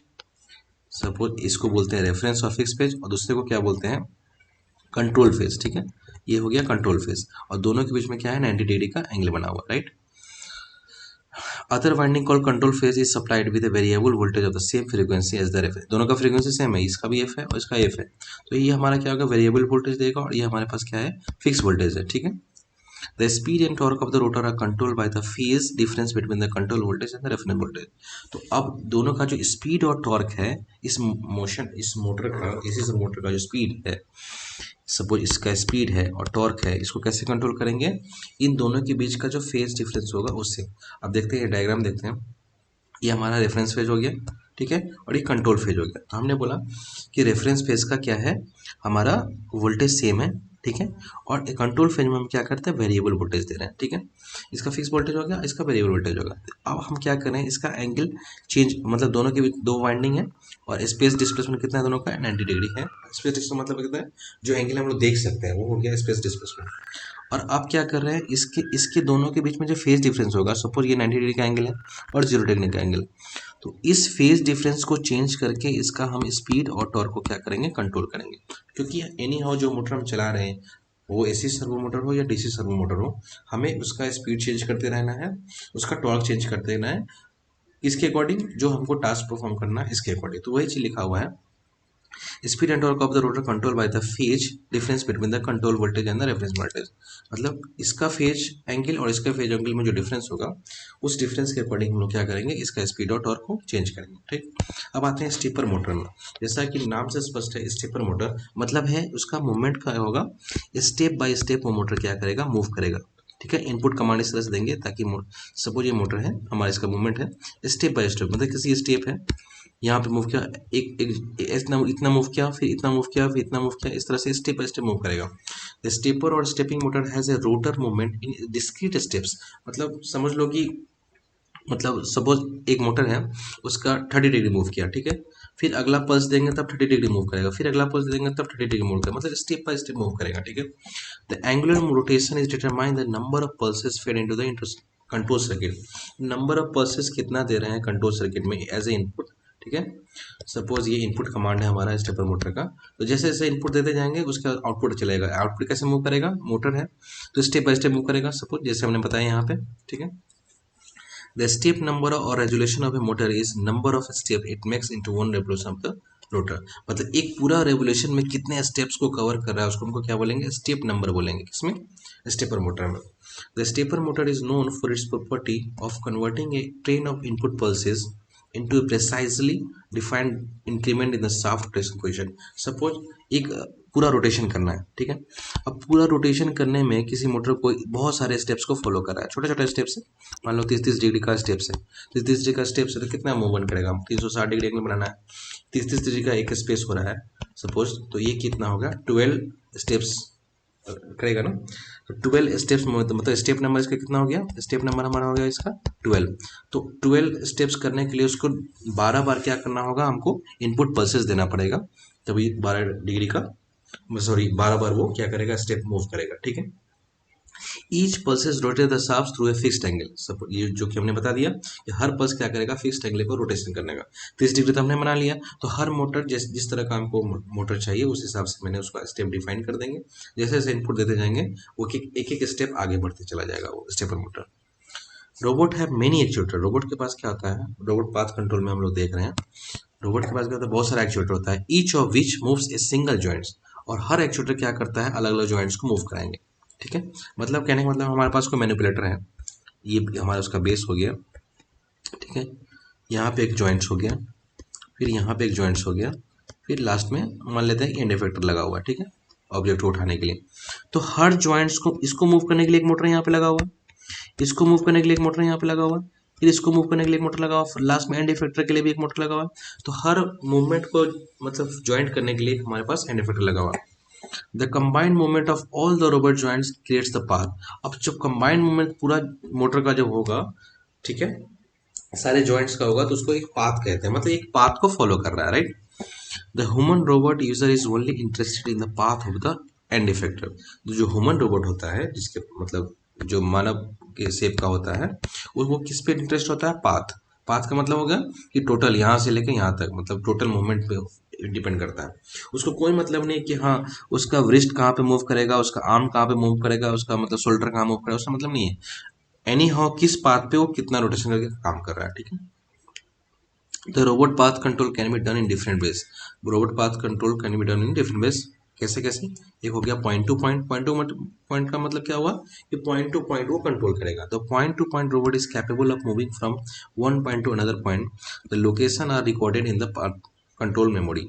सपोज इसको बोलते हैं रेफरेंस और फिक्स फेज, और दूसरे को क्या बोलते हैं, कंट्रोल फेज। ठीक है, ये हो गया कंट्रोल फेज, और दोनों के बीच में क्या है, 90 डिग्री का एंगल बना हुआ, right. Other winding call control phase is supplied with variable voltage of the same frequency as the reference, दोनों का फ्रीक्वेंसी सेम है, इसका भी एफ है और इसका एफ है, तो ये हमारा क्या होगा, वेरिएबल वोल्टेज देगा, और ये हमारे पास क्या है, फिक्स वोल्टेज है। ठीक है, the speed and torque of the rotor are controlled by the phase difference between the control voltage and the reference voltage. तो अब दोनों का जो स्पीड और टॉर्क है, इस मोटर का, इसी मोटर का जो स्पीड है, सपोज इसका स्पीड है और टॉर्क है, इसको कैसे कंट्रोल करेंगे, इन दोनों के बीच का जो फेज डिफरेंस होगा उससे। अब देखते हैं डायग्राम देखते हैं, ये हमारा रेफरेंस फेज हो गया। ठीक है, और ये कंट्रोल फेज हो गया। तो हमने बोला कि रेफरेंस फेज का क्या है, हमारा वोल्टेज सेम है। ठीक है, और कंट्रोल फेज में हम क्या करते हैं, वेरिएबल वोल्टेज दे रहे हैं। ठीक है, इसका फिक्स वोल्टेज हो गया, इसका वेरिएबल वोल्टेज होगा। अब हम क्या करें, इसका एंगल चेंज, मतलब दोनों के बीच दो वाइंडिंग है और स्पेस डिस्प्लेसमेंट कितना है, दोनों का 90 डिग्री है। स्पेस डिस्प्लेसमेंट मतलब कितना है, जो एंगल हम लोग देख सकते हैं वो हो गया स्पेस डिस्प्लेसमेंट। और आप क्या कर रहे हैं, इसके इसके दोनों के बीच में जो फेज डिफरेंस होगा, सपोज ये 90 डिग्री का एंगल है और 0 डिग्री का एंगल, तो इस फेज डिफरेंस को चेंज करके इसका हम स्पीड और टॉर्क को क्या करेंगे, कंट्रोल करेंगे। क्योंकि एनी हाउ जो मोटर हम चला रहे हैं, वो एसी सर्वो मोटर हो या डीसी सर्वो मोटर हो, हमें उसका स्पीड चेंज करते रहना है, उसका टॉर्क चेंज करते रहना है, इसके अकॉर्डिंग जो हमको टास्क परफॉर्म करना है इसके अकॉर्डिंग। तो वही चीज लिखा हुआ है, speed and torque of the rotor control by the phase difference between the control voltage and the reference voltage. मतलब इसका फेज एंगल और इसका फेज एंगल में जो डिफरेंस होगा, उस डिफरेंस के अकॉर्डिंग हम लोग क्या करेंगे, इसका स्पीड और टॉर्क को चेंज करेंगे। ठीक, अब आते हैं स्टेपर मोटर में। जैसा कि नाम से स्पष्ट है, स्टेपर मोटर मतलब है उसका मूवमेंट का होगा, स्टेप बाय स्टेप वो मोटर क्या करेगा, मूव करेगा। ठीक है, इनपुट कमांड इस तरह से देंगे ताकि सपोज ये मोटर है हमारा, इसका मूवमेंट है स्टेप बाय स्टेप, मतलब किसी स्टेप है, यहाँ पे मूव किया, इतना मूव किया, फिर इतना मूव किया, फिर इतना मूव किया, इस तरह से स्टेप बाय स्टेप मूव करेगा। द स्टेपर और stepping motor has a rotor movement in discrete steps, मतलब समझ लो कि, मतलब सपोज एक मोटर है, उसका 30 डिग्री मूव किया। ठीक है, फिर अगला पल्स देंगे तब 30 डिग्री मूव करेगा, फिर अगला पल्स देंगे तब 30 डिग्री मूव करेगा, मतलब स्टेप बाय स्टेप मूव करेगा। ठीक है, the angular rotation is determine the number of pulses fade into the control circuit, number of pulses कितना दे रहे हैं कंट्रोल सर्किट में एज ए इनपुट। ठीक है, सपोज ये इनपुट कमांड है हमारा स्टेपर मोटर का, तो जैसे जैसे इनपुट देते जाएंगे उसका आउटपुट चलेगा। आउटपुट कैसे मूव करेगा, मोटर है तो स्टेप बाय स्टेप मूव करेगा, सपोज जैसे हमने बताया यहाँ पे। ठीक है, द स्टेप नंबर और resolution of A motor is number of step it makes into one revolution of the rotor, मतलब एक पूरा रेवोल्यूशन में कितने स्टेप्स को कवर कर रहा है उसको हमको क्या बोलेंगे, स्टेप नंबर बोलेंगे। किसमें, स्टेपर मोटर में। The stepper motor is known for its property of converting A train of input pulses into a precisely defined increment in the shaft rotation position। Suppose एक पूरा रोटेशन करना है। ठीक है, अब पूरा रोटेशन करने में किसी मोटर को बहुत सारे स्टेप्स को फॉलो कर रहा है, छोटे छोटे स्टेप्स है, मान लो 30-30 डिग्री का स्टेप्स है, 30-30 डिग्री का स्टेप्स है तो कितना मूवमेंट करेगा, 360 डिग्री एंगल बनाना है, 30-30 डिग्री का एक स्पेस हो रहा है सपोज, तो ये कितना होगा, 12 स्टेप्स करेगा ना। तो 12 स्टेप्स मतलब स्टेप नंबर इसका कितना हो गया, स्टेप नंबर हमारा हो गया इसका 12। तो 12 स्टेप्स करने के लिए उसको 12 बार क्या करना होगा, हमको इनपुट पल्सेस देना पड़ेगा, तभी 12 डिग्री का, सॉरी 12 बार वो क्या करेगा, स्टेप मूव करेगा। ठीक है, each pulses rotate the shaft through a fixed angle, सब ये जो कि हमने बता दिया कि हर पल्स क्या करेगा, फिक्स्ड एंगल को रोटेशन करने का। 30 डिग्री तो हमने बना लिया, तो हर मोटर जिस तरह का हमको मोटर चाहिए उस हिसाब से मैंने उसका स्टेप डिफाइन कर देंगे। जैसे जैसे इनपुट देते जाएंगे वो एक एक स्टेप आगे बढ़ते चला जाएगा वो स्टेपर मोटर। रोबोट है मेनी एक्चुएटर, रोबोट के पास क्या होता है, रोबोट पाथ कंट्रोल में हम लोग देख रहे हैं, रोबोट के पास क्या होता है, बहुत सारा एक्चुएटर होता है, each of which moves a single joints, और हर एक्चुएटर क्या करता है, अलग अलग जॉइंट्स को मूव कराएंगे। ठीक है, मतलब कहने का मतलब हमारे पास कोई मैनिपुलेटर है, ये हमारा उसका बेस हो गया। ठीक है, यहाँ पे एक जॉइंट्स हो गया, फिर यहाँ पे एक जॉइंट्स हो गया, फिर लास्ट में मान लेते हैं कि एंड इफेक्टर लगा हुआ है। ठीक है, ऑब्जेक्ट को उठाने के लिए। तो हर जॉइंट्स को, इसको मूव करने के लिए एक मोटर यहाँ पे लगा हुआ है, इसको मूव करने के लिए एक मोटर यहाँ पे लगा हुआ है, फिर इसको मूव करने के लिए एक मोटर लगा हुआ है, लास्ट में एंड इफेक्टर के लिए भी एक मोटर लगा हुआ है। तो हर मूवमेंट को मतलब ज्वाइंट करने के लिए हमारे पास एंड इफेक्टर लगा हुआ है। The combined movement of all the robot joints creates the path. अब जब कंबाइंड मूवमेंट पूरा मोटर का जब होगा, ठीक है, सारे जॉइंट्स का होगा, तो उसको एक पाथ कहते हैं, मतलब एक पाथ को फॉलो कर रहा है, right. The human robot user is only interested in the path of the end effector. तो जो ह्यूमन रोबोट होता है, जिसके मतलब जो मानव के शेप का होता है, वो किस पे इंटरेस्ट होता है, पाथ। पाथ का मतलब हो गया कि टोटल यहाँ से लेकर यहाँ तक, मतलब टोटल मूवमेंट पे डिपेंड करता है। उसको कोई मतलब नहीं कि हाँ उसका वृस्ट कहाँ पे मूव करेगा, उसका आर्म कहाँ पे मूव करेगा, उसका मतलब शोल्डर कहाँ मूव करेगा, उसका मतलब नहीं है। एनी हाउ किस पाथ पे वो कितना रोटेशन करके काम कर रहा है। ठीक है, the robot path control can be done in different ways. Robot path control can be done in different ways. कैसे कैसे, एक हो गया point to point. Point to point का मतलब क्या हुआ कि पॉइंट टू पॉइंट वो कंट्रोल करेगा। तो point to point robot is capable of moving from one point to another point. The location are recorded in the control memory.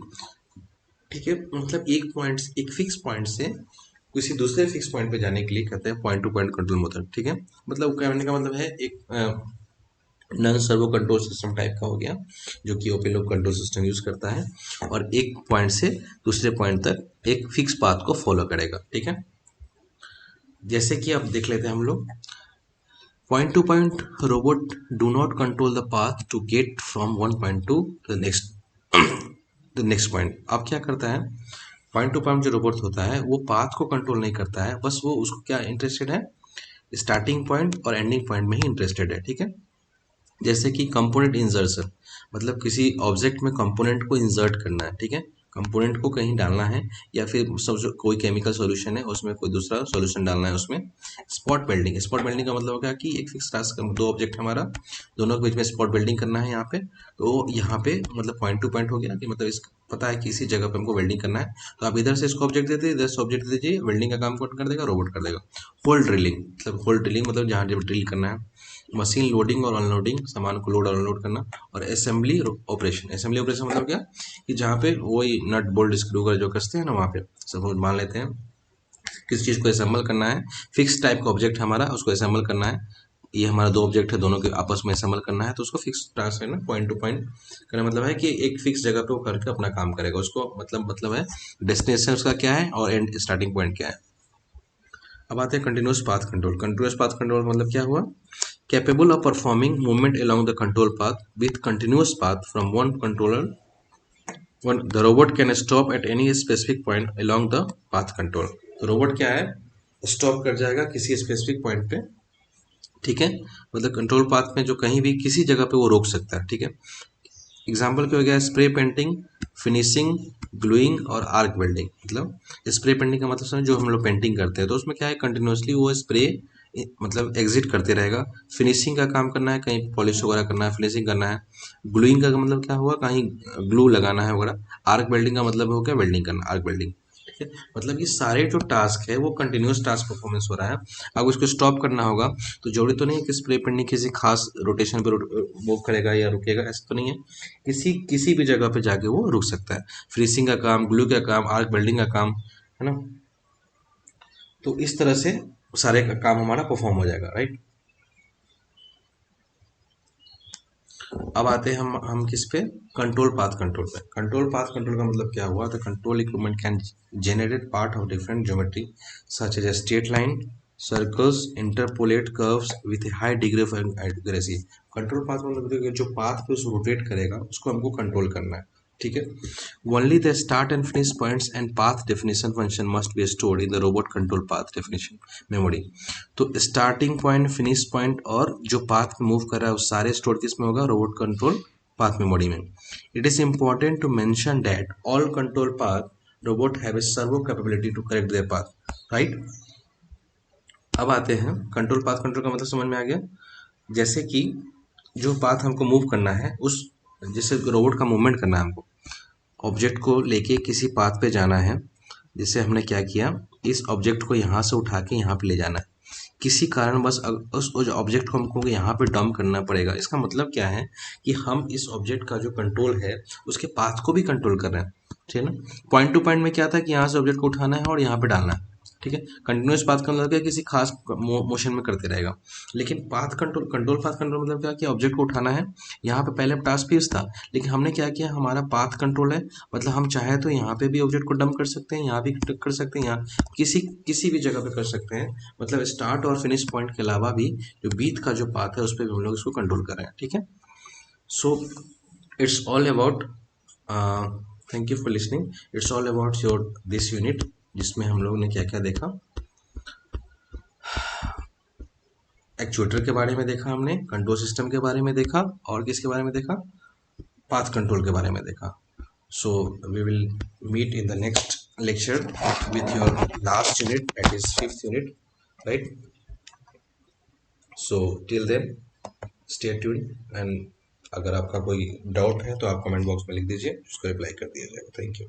ठीक है, मतलब एक पॉइंट, एक फिक्स पॉइंट से किसी दूसरे फिक्स पॉइंट पे जाने के लिए कहते हैं point to point control method. ठीक है, मतलब कहने का मतलब है एक non servo control system type का हो गया, जो कि open loop control system use करता है, और एक पॉइंट से दूसरे पॉइंट तक एक फिक्स पाथ को फॉलो करेगा। ठीक है, जैसे कि अब देख लेते हैं हम लोग, point to point robot do not control the path to get from one point to the next point. अब क्या करता है, पॉइंट टू पॉइंट जो रोबोट होता है वो पाथ को कंट्रोल नहीं करता है, बस वो उसको क्या इंटरेस्टेड है, स्टार्टिंग पॉइंट और एंडिंग पॉइंट में ही इंटरेस्टेड है। ठीक है, जैसे कि कंपोनेंट इंसर्शन, मतलब किसी ऑब्जेक्ट में कंपोनेंट को इंसर्ट करना है। ठीक है, कंपोनेंट को कहीं डालना है, या फिर सब जो कोई केमिकल सॉल्यूशन है उसमें कोई दूसरा सॉल्यूशन डालना है उसमें। स्पॉट वेल्डिंग, स्पॉट वेल्डिंग का मतलब क्या कि एक फिक्स टास्क, दो ऑब्जेक्ट हमारा, दोनों के बीच में स्पॉट वेल्डिंग करना है यहाँ पे। तो यहाँ पे मतलब पॉइंट टू पॉइंट हो गया कि मतलब इस पता है कि इसी जगह पे हमको वेल्डिंग करना है, तो आप इधर से इसको ऑब्जेक्ट देते इधर से ऑब्जेक्ट दे दीजिए, वेल्डिंग का काम कौन कर देगा, रोबोट कर देगा। होल ड्रिलिंग, मतलब होल ड्रिलिंग मतलब जहाँ जब ड्रिल करना है। मशीन लोडिंग और अनलोडिंग, सामान को लोड और अनलोड करना। और असेंबली ऑपरेशन, असेंबली ऑपरेशन मतलब क्या कि जहाँ पे वही नट बोल्ट स्क्रू वगैरह जो कसते हैं ना, वहाँ पे सपोज मान लेते हैं किसी चीज़ को असेंबल करना है, फिक्स टाइप का ऑब्जेक्ट हमारा, उसको असेंबल करना है। ये हमारा दो ऑब्जेक्ट है, दोनों के आपस में असेंबल करना है, तो उसको फिक्स टास्क है ना, पॉइंट टू पॉइंट करना मतलब है कि एक फिक्स जगह पे वो करके अपना काम करेगा। उसको मतलब है डेस्टिनेशन उसका क्या है और एंड स्टार्टिंग पॉइंट क्या है। अब आते हैं continuous path control. Continuous path control मतलब क्या हुआ, capable of performing movement along the control path with continuous path from one controller. One, the robot can stop at any specific point along the path control. तो robot क्या है, stop कर जाएगा किसी specific point पे। ठीक है, मतलब कंट्रोल पाथ में जो कहीं भी किसी जगह पे वो रोक सकता है। ठीक है, एग्जाम्पल क्या हो गया, स्प्रे पेंटिंग, फिनिशिंग, ग्लूइंग और आर्क वेल्डिंग। मतलब स्प्रे पेंटिंग का मतलब समझ, जो हम लोग पेंटिंग करते हैं तो उसमें क्या है, कंटिन्यूसली वो स्प्रे मतलब एग्जिट करते रहेगा। फिनिशिंग का काम करना है, कहीं पॉलिश वगैरह करना है, फिनिशिंग करना है। ग्लूइंग का मतलब क्या हुआ, कहीं ग्लू लगाना है वगैरह। आर्क वेल्डिंग का मतलब हो गया वेल्डिंग करना, आर्क वेल्डिंग। ठीक है, मतलब ये सारे जो टास्क है वो कंटिन्यूस टास्क परफॉर्मेंस हो रहा है। अगर उसको स्टॉप करना होगा तो जरूरी तो नहीं है कि स्प्रे पेंटिंग किसी खास रोटेशन पे मूव करेगा या रुकेगा, ऐसा तो नहीं है। किसी किसी भी जगह पे जाके वो रुक सकता है। फिनिशिंग का काम, ग्लू का काम, आर्क वेल्डिंग का काम, है ना। तो इस तरह से सारे का काम हमारा परफॉर्म हो जाएगा, राइट। अब आते हैं हम किस पे, कंट्रोल पाथ कंट्रोल पे। कंट्रोल पाथ कंट्रोल का मतलब क्या हुआ, the control equipment can generate part of different geometry such as straight line, circles, interpolate curves with high degree of accuracy. Control path मतलब जो पाथ पे उसको रोटेट करेगा उसको हमको कंट्रोल करना है। ठीक है, only the start and finish points and path definition function must be stored in the robot control path definition memory. तो स्टार्टिंग पॉइंट, फिनिश पॉइंट और जो पाथ में मूव कर रहा है वो सारे स्टोर किस में होगा, रोबोट कंट्रोल पाथ मेमोरी में। It is important to mention that all control path robot have a servo capability to correct their path, right. अब आते हैं कंट्रोल पाथ कंट्रोल का मतलब समझ में आ गया। जैसे कि जो पाथ हमको मूव करना है उस जैसे रोबोट का मूवमेंट करना है हमको, ऑब्जेक्ट को लेके किसी पाथ पे जाना है, जैसे हमने क्या किया, इस ऑब्जेक्ट को यहाँ से उठा के यहाँ पे ले जाना है, किसी कारणवश उस ऑब्जेक्ट को हमको यहाँ पे डंप करना पड़ेगा। इसका मतलब क्या है कि हम इस ऑब्जेक्ट का जो कंट्रोल है उसके पाथ को भी कंट्रोल कर रहे हैं, ठीक है ना। पॉइंट टू पॉइंट में क्या था कि यहाँ से ऑब्जेक्ट को उठाना है और यहाँ पे डालना है, ठीक है। कंटिन्यूस पाथ का मतलब क्या है, किसी खास मोशन में करते रहेगा। लेकिन path control, control path control मतलब क्या, कि ऑब्जेक्ट को उठाना है, यहाँ पे पहले टास्क फिक्स था, लेकिन हमने क्या किया, हमारा पाथ कंट्रोल है, मतलब हम चाहे तो यहाँ पे भी ऑब्जेक्ट को डंप कर सकते हैं, यहाँ भी कर सकते हैं, यहाँ किसी किसी भी जगह पे कर सकते हैं। मतलब स्टार्ट और फिनिश पॉइंट के अलावा भी जो बीच का जो पाथ है उस पर भी हम लोग इसको कंट्रोल कर रहे हैं, ठीक है। So it's all about, thank you for listening, it's all about your this unit, जिसमें हम लोग ने क्या क्या देखा, एक्चुएटर के बारे में देखा हमने, कंट्रोल सिस्टम के बारे में देखा, और किसके बारे में देखा, पाथ कंट्रोल के बारे में देखा। So we will meet in the next lecture with your last unit, that is 5th unit, right? So till then stay tuned, and अगर आपका कोई डाउट है तो आप कमेंट बॉक्स में लिख दीजिए, उसको रिप्लाई कर दिया जाएगा। Thank you.